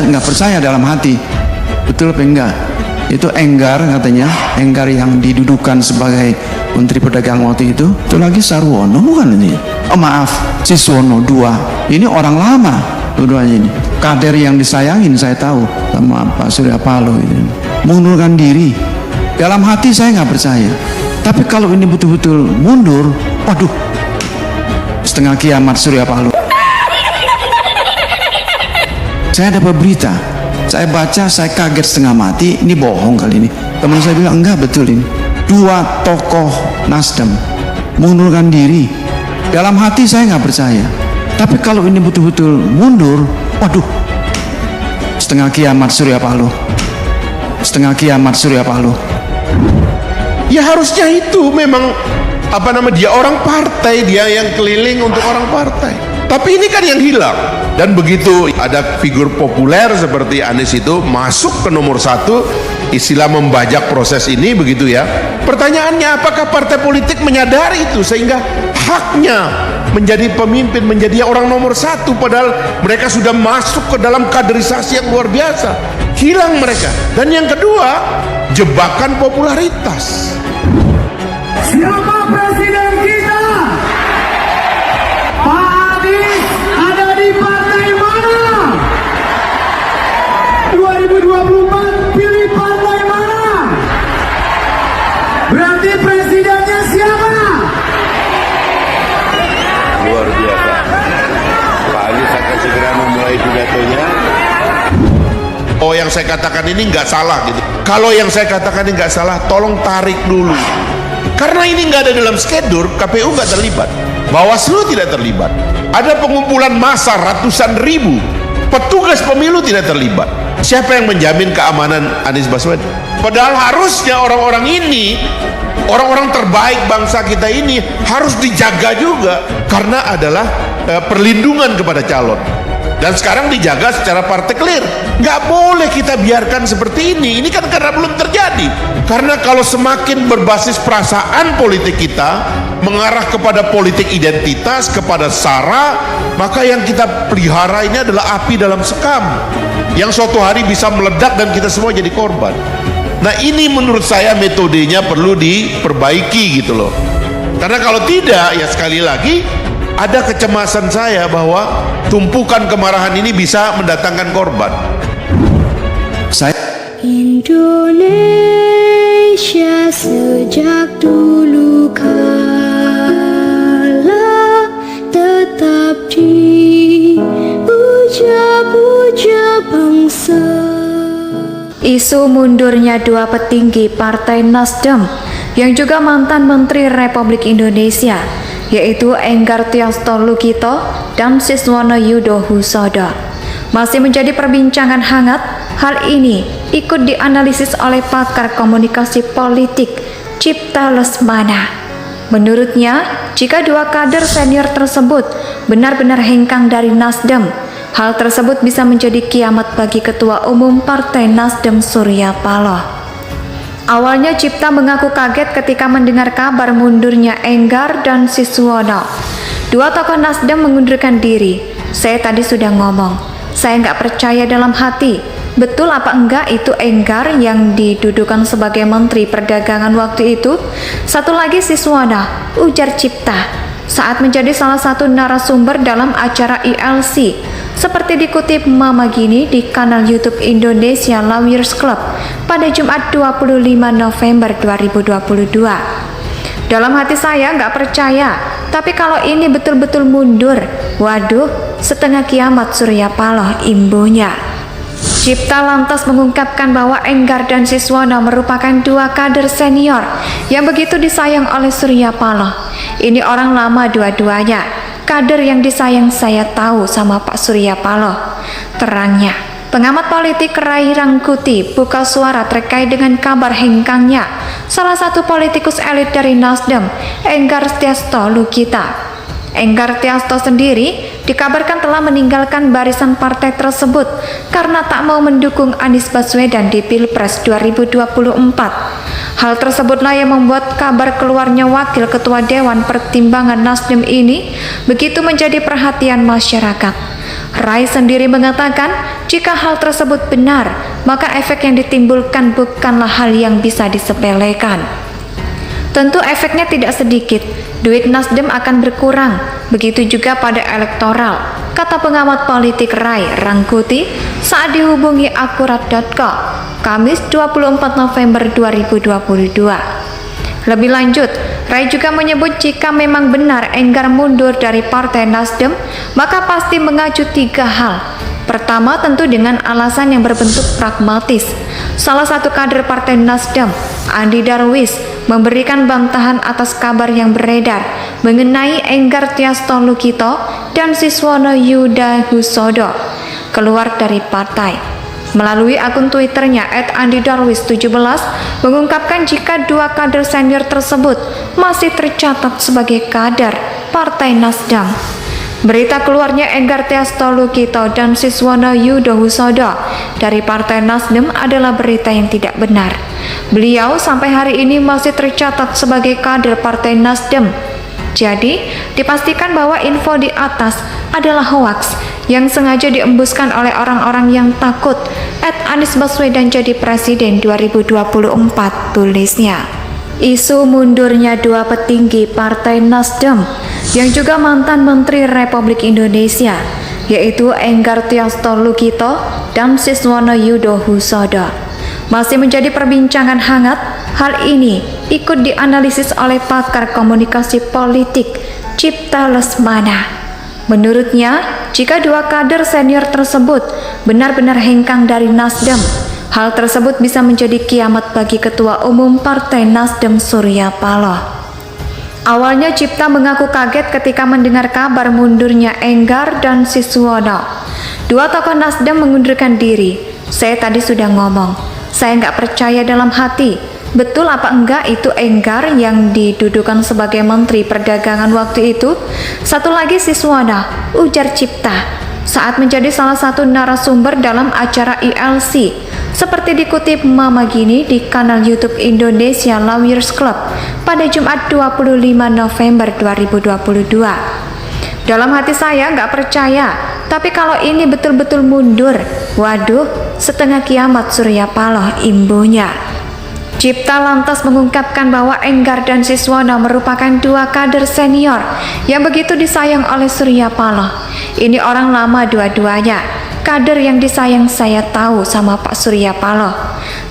nggak percaya dalam hati. Betul apa enggak? Itu Enggar katanya, Enggar yang didudukan sebagai Menteri Perdagangan waktu itu lagi Sarwono bukan ini? Oh maaf, Siswono dua. Ini orang lama dua-duanya ini. Kader yang disayangin saya tahu sama Pak Surya Paloh itu. Mengundurkan diri. Dalam hati saya nggak percaya. Tapi kalau ini betul-betul mundur, waduh, setengah kiamat Surya Paloh. Saya dapat berita. Saya baca, saya kaget setengah mati. Ini bohong kali ini. Teman saya bilang enggak, betul ini. Dua tokoh Nasdem mengundurkan diri. Dalam hati saya nggak percaya. Tapi kalau ini betul-betul mundur, waduh, setengah kiamat Surya Paloh. Setengah kiamat Surya Paloh. Ya harusnya itu memang dia orang partai, dia yang keliling untuk orang partai. Tapi ini kan yang hilang. Dan begitu ada figur populer seperti Anies itu masuk ke nomor 1, istilah membajak proses ini begitu ya. Pertanyaannya, apakah partai politik menyadari itu sehingga haknya menjadi pemimpin, menjadi orang nomor 1, padahal mereka sudah masuk ke dalam kaderisasi yang luar biasa. Hilang mereka. Dan yang kedua, jebakan popularitas. Siapa presiden kita? Pak Anies ada di partai mana? 2024 pilih partai mana? Berarti presidennya siapa? Luar biasa. Pak Anies akan segera memulai pidatonya. Oh, yang saya katakan ini nggak salah gitu. Kalau yang saya katakan ini nggak salah, tolong tarik dulu. Karena ini nggak ada dalam skedul, KPU nggak terlibat, Bawaslu tidak terlibat, ada pengumpulan massa ratusan ribu, petugas pemilu tidak terlibat. Siapa yang menjamin keamanan Anies Baswedan? Padahal harusnya orang-orang ini, orang-orang terbaik bangsa kita ini harus dijaga juga, karena adalah perlindungan kepada calon. Dan sekarang dijaga secara partikelir. Nggak boleh kita biarkan seperti ini. Ini kan karena belum terjadi. Karena kalau semakin berbasis perasaan politik kita mengarah kepada politik identitas, kepada sara, maka yang kita pelihara ini adalah api dalam sekam yang suatu hari bisa meledak dan kita semua jadi korban. Nah, ini menurut saya metodenya perlu diperbaiki gitu loh. Karena kalau tidak, ya sekali lagi ada kecemasan saya bahwa tumpukan kemarahan ini bisa mendatangkan korban. Indonesia sejak dulu kala tetap dipuja-puja bangsa. Isu mundurnya dua petinggi Partai Nasdem yang juga mantan Menteri Republik Indonesia, yaitu Enggar Tias Tolukito dan Siswono Yudo Husodo, masih menjadi perbincangan hangat. Hal ini ikut dianalisis oleh pakar komunikasi politik Cipta Lesmana. Menurutnya, jika dua kader senior tersebut benar-benar hengkang dari Nasdem, hal tersebut bisa menjadi kiamat bagi Ketua Umum Partai Nasdem Surya Paloh. Awalnya Cipta mengaku kaget ketika mendengar kabar mundurnya Enggar dan Siswono. Dua tokoh Nasdem mengundurkan diri. Saya tadi sudah ngomong, saya nggak percaya dalam hati. Betul apa enggak itu Enggar yang didudukan sebagai Menteri Perdagangan waktu itu? Satu lagi Siswono, ujar Cipta, saat menjadi salah satu narasumber dalam acara ILC. Seperti dikutip Mama Gini di kanal YouTube Indonesia Lawyers Club pada Jumat 25 November 2022. Dalam hati saya nggak percaya, tapi kalau ini betul-betul mundur, waduh, setengah kiamat Surya Paloh, imbunya. Cipta lantas mengungkapkan bahwa Enggar dan Siswono merupakan dua kader senior yang begitu disayang oleh Surya Paloh. Ini orang lama dua-duanya, kader yang disayang saya tahu sama Pak Surya Paloh. Terangnya, pengamat politik Rai Rangkuti buka suara terkait dengan kabar hengkangnya salah satu politikus elit dari Nasdem, Enggar Tias Tolukito. Enggar Tias Tolukito sendiri dikabarkan telah meninggalkan barisan partai tersebut karena tak mau mendukung Anies Baswedan di Pilpres 2024. Hal tersebutlah yang membuat kabar keluarnya Wakil Ketua Dewan Pertimbangan Nasdem ini begitu menjadi perhatian masyarakat. Rai sendiri mengatakan, jika hal tersebut benar, maka efek yang ditimbulkan bukanlah hal yang bisa disepelekan. Tentu efeknya tidak sedikit, duit Nasdem akan berkurang, begitu juga pada elektoral, kata pengamat politik Rai Rangkuti saat dihubungi akurat.com, Kamis 24 November 2022. Lebih lanjut, Rai juga menyebut jika memang benar Enggar mundur dari Partai Nasdem, maka pasti mengacu 3 hal. Pertama, tentu dengan alasan yang berbentuk pragmatis. Salah satu kader Partai Nasdem, Andi Darwis, memberikan bantahan atas kabar yang beredar mengenai Enggar Tiasto Lukito dan Siswono Yuda Husodo keluar dari partai. Melalui akun Twitternya @andidarwis17 mengungkapkan jika 2 kader senior tersebut masih tercatat sebagai kader Partai Nasdem. Berita keluarnya Enggar Tiasto Lukito dan Siswono Yuda Husodo dari Partai Nasdem adalah berita yang tidak benar. Beliau sampai hari ini masih tercatat sebagai kader Partai Nasdem. Jadi, dipastikan bahwa info di atas adalah hoaks yang sengaja diembuskan oleh orang-orang yang takut Anies Baswedan jadi presiden 2024, tulisnya. Isu mundurnya 2 petinggi Partai Nasdem yang juga mantan Menteri Republik Indonesia, yaitu Enggar Tiasto Lukito dan Siswono Yudo Husodo, masih menjadi perbincangan hangat. Hal ini ikut dianalisis oleh pakar komunikasi politik Cipta Lesmana. Menurutnya, jika 2 kader senior tersebut benar-benar hengkang dari Nasdem, hal tersebut bisa menjadi kiamat bagi Ketua Umum Partai Nasdem Surya Paloh. Awalnya Cipta mengaku kaget ketika mendengar kabar mundurnya Enggar dan Siswono. 2 tokoh Nasdem mengundurkan diri. Saya tadi sudah ngomong, saya nggak percaya dalam hati. Betul apa enggak itu Enggar yang didudukan sebagai Menteri Perdagangan waktu itu? Satu lagi Siswono, ujar Cipta, saat menjadi salah satu narasumber dalam acara ILC, seperti dikutip Mama Gini di kanal YouTube Indonesia Lawyers Club pada Jumat 25 November 2022. Dalam hati saya nggak percaya, tapi kalau ini betul-betul mundur, waduh, setengah kiamat Surya Paloh, imbunya. Cipta lantas mengungkapkan bahwa Enggar dan Siswono merupakan 2 kader senior yang begitu disayang oleh Surya Paloh. Ini orang lama dua-duanya, kader yang disayang saya tahu sama Pak Surya Paloh,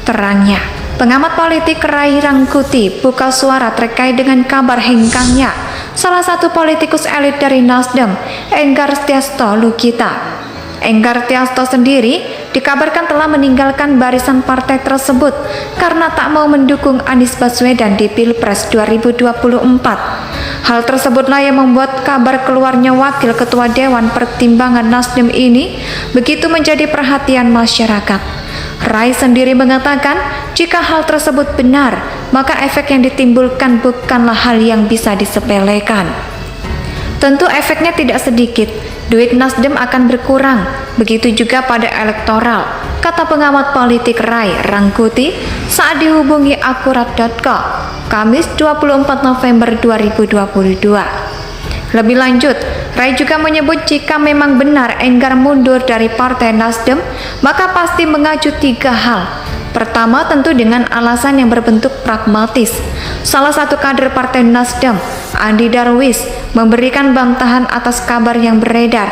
terangnya. Pengamat politik Rai Rangkuti buka suara terkait dengan kabar hengkangnya salah satu politikus elit dari Nasdem, Enggar Tiasto Lukito. Enggar Tiasto sendiri dikabarkan telah meninggalkan barisan partai tersebut karena tak mau mendukung Anies Baswedan di Pilpres 2024. Hal tersebutlah yang membuat kabar keluarnya Wakil Ketua Dewan Pertimbangan Nasdem ini begitu menjadi perhatian masyarakat. Rai sendiri mengatakan, jika hal tersebut benar, maka efek yang ditimbulkan bukanlah hal yang bisa disepelekan. Tentu efeknya tidak sedikit, duit Nasdem akan berkurang, begitu juga pada elektoral, kata pengamat politik Rai Rangkuti saat dihubungi akurat.com, Kamis 24 November 2022. Lebih lanjut, Rai juga menyebut jika memang benar Enggar mundur dari Partai Nasdem, maka pasti mengacu 3 hal. Pertama, tentu dengan alasan yang berbentuk pragmatis. Salah satu kader Partai Nasdem, Andi Darwis, memberikan bantahan atas kabar yang beredar